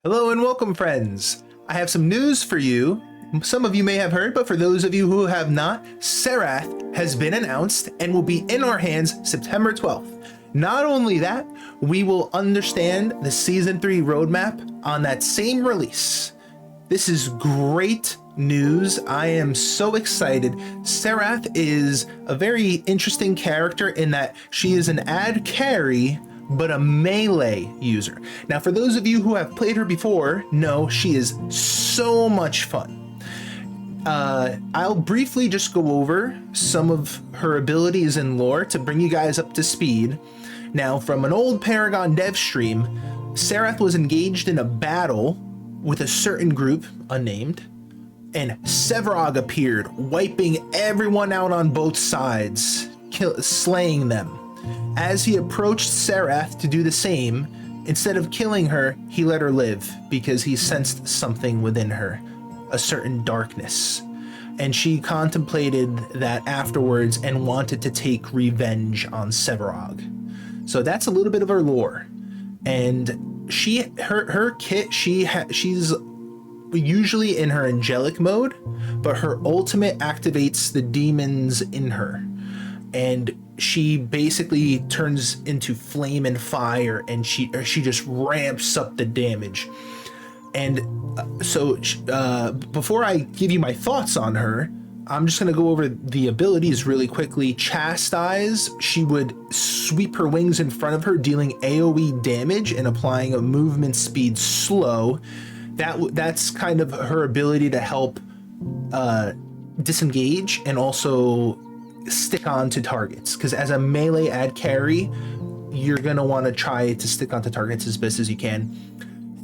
Hello and welcome, friends. I have some news for you. Some of you may have heard, but for those of you who have not, Serath has been announced and will be in our hands September 12th. Not only that, we will understand the Season 3 roadmap on that same release. This is great news. I am so excited. Serath is a very interesting character in that she is an ad carry, but a melee user. Now, for those of you who have played her before, know she is so much fun. I'll briefly just go over some of her abilities and lore to bring you guys up to speed. Now, from an old Paragon dev stream, Serath was engaged in a battle with a certain group, unnamed, and Serath appeared, wiping everyone out on both sides, slaying them. As he approached Serath to do the same, instead of killing her, he let her live because he sensed something within her, a certain darkness. And she contemplated that afterwards and wanted to take revenge on Serath. So that's a little bit of her lore. And her kit, she's usually in her angelic mode, but her ultimate activates the demons in her. And she basically turns into flame and fire, and she just ramps up the damage. And so before I give you my thoughts on her, I'm just going to go over the abilities really quickly. Chastise, she would sweep her wings in front of her, dealing AoE damage and applying a movement speed slow. That's kind of her ability to help disengage and also stick on to targets, because as a melee ad carry, you're going to want to try to stick onto targets as best as you can.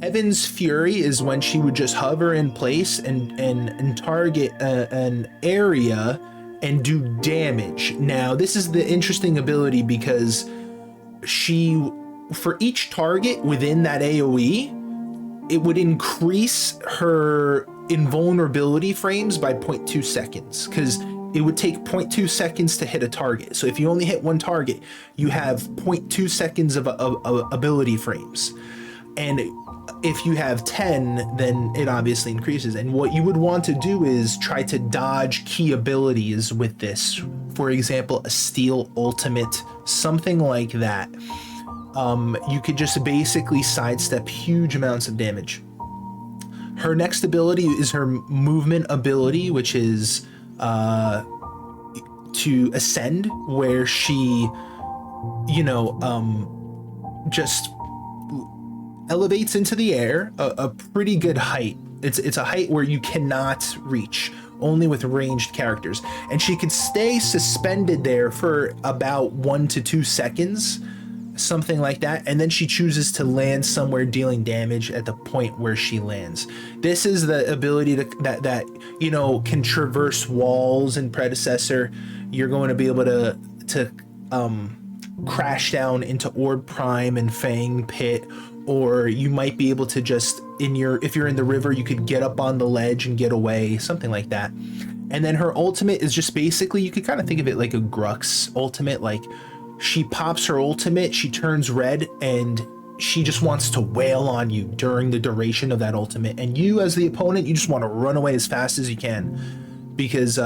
Heaven's Fury is when she would just hover in place and target an area and do damage. Now, this is the interesting ability because for each target within that AoE, it would increase her invulnerability frames by 0.2 seconds, because it would take 0.2 seconds to hit a target. So if you only hit one target, you have 0.2 seconds of ability frames. And if you have 10, then it obviously increases. And what you would want to do is try to dodge key abilities with this. For example, a steel ultimate, something like that. You could just basically sidestep huge amounts of damage. Her next ability is her movement ability, which is to ascend, where she just elevates into the air a pretty good height. It's a height where you cannot reach, only with ranged characters, and she can stay suspended there for about 1 to 2 seconds, something like that, and then she chooses to land somewhere, dealing damage at the point where she lands. This is the ability that can traverse walls in Predecessor. You're going to be able to crash down into Orb Prime and Fang Pit, or you might be able to just if you're in the river, you could get up on the ledge and get away, something like that. And then her ultimate is just basically, you could kind of think of it like a Grux ultimate. Like, she pops her ultimate, she turns red, and she just wants to wail on you during the duration of that ultimate. And you, as the opponent, you just want to run away as fast as you can, because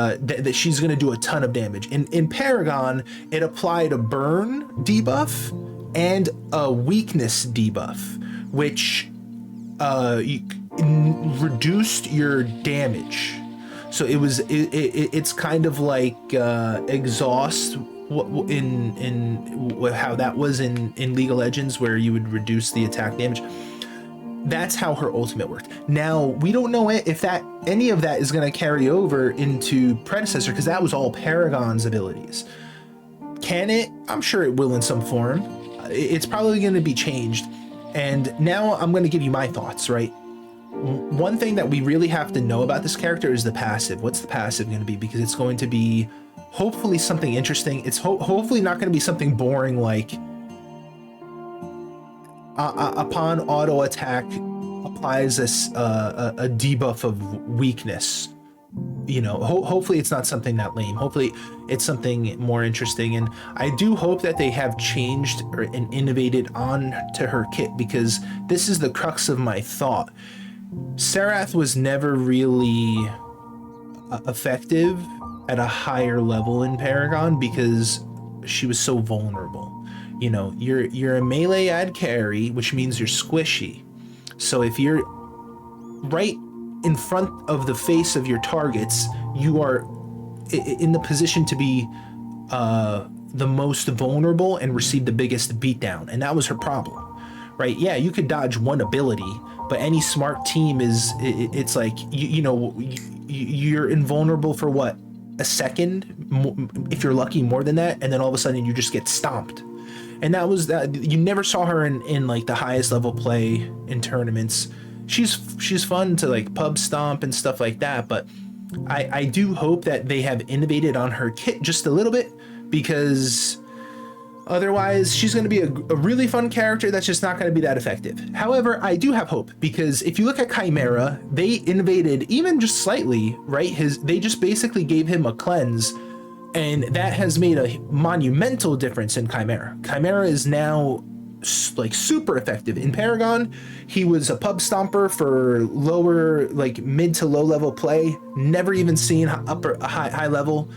she's going to do a ton of damage. In Paragon, it applied a burn debuff and a weakness debuff, which reduced your damage. So it's kind of like exhaust. In how that was in League of Legends, where you would reduce the attack damage. That's how her ultimate worked. Now, we don't know if any of that is going to carry over into Predecessor, because that was all Paragon's abilities. Can it? I'm sure it will in some form. It's probably going to be changed. And now I'm going to give you my thoughts, right? One thing that we really have to know about this character is the passive. What's the passive going to be? Because it's going to be hopefully something interesting. It's hopefully not going to be something boring like upon auto attack applies a debuff of weakness. you know, hopefully it's not something that lame. Hopefully it's something more interesting. And I do hope that they have changed and innovated on to her kit, because this is the crux of my thought. Serath was never really effective at a higher level in Paragon because she was so vulnerable. You know, you're a melee ad carry, which means you're squishy. So if you're right in front of the face of your targets, you are in the position to be the most vulnerable and receive the biggest beatdown. And that was her problem, right? Yeah, you could dodge one ability, but any smart team it's like, you know, you're invulnerable for what? A second, if you're lucky, more than that, and then all of a sudden you just get stomped. And that was that. You never saw her in like the highest level play in tournaments. She's fun to like pub stomp and stuff like that, but I do hope that they have innovated on her kit just a little bit, because otherwise she's going to be a really fun character that's just not going to be that effective. However, I do have hope, because if you look at Chimera, they innovated even just slightly, right? They just basically gave him a cleanse, and that has made a monumental difference in Chimera. Chimera is now like super effective. In Paragon, he was a pub stomper for lower, like mid to low level play, never even seen high level.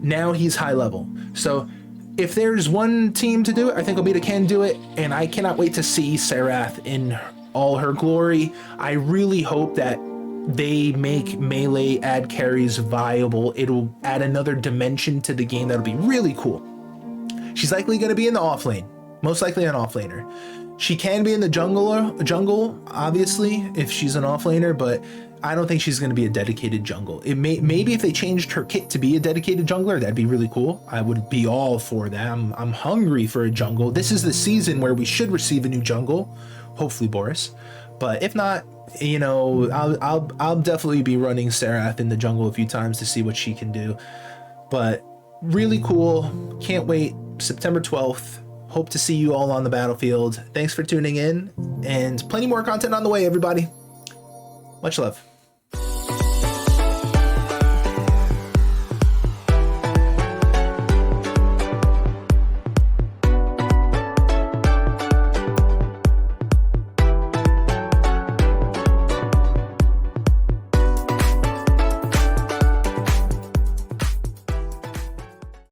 Now he's high level. So if there's one team to do it, I think Obita can do it, and I cannot wait to see Serath in all her glory. I really hope that they make melee ad carries viable. It'll add another dimension to the game that'll be really cool. She's likely going to be in the off lane, most likely an off laner. She can be in the jungle, obviously, if she's an off laner, but I don't think she's going to be a dedicated jungle. Maybe if they changed her kit to be a dedicated jungler, that'd be really cool. I would be all for that. I'm hungry for a jungle. This is the season where we should receive a new jungle, hopefully Boris. But if not, you know, I'll definitely be running Serath in the jungle a few times to see what she can do. But really cool. Can't wait. September 12th. Hope to see you all on the battlefield. Thanks for tuning in, and plenty more content on the way, everybody. Much love.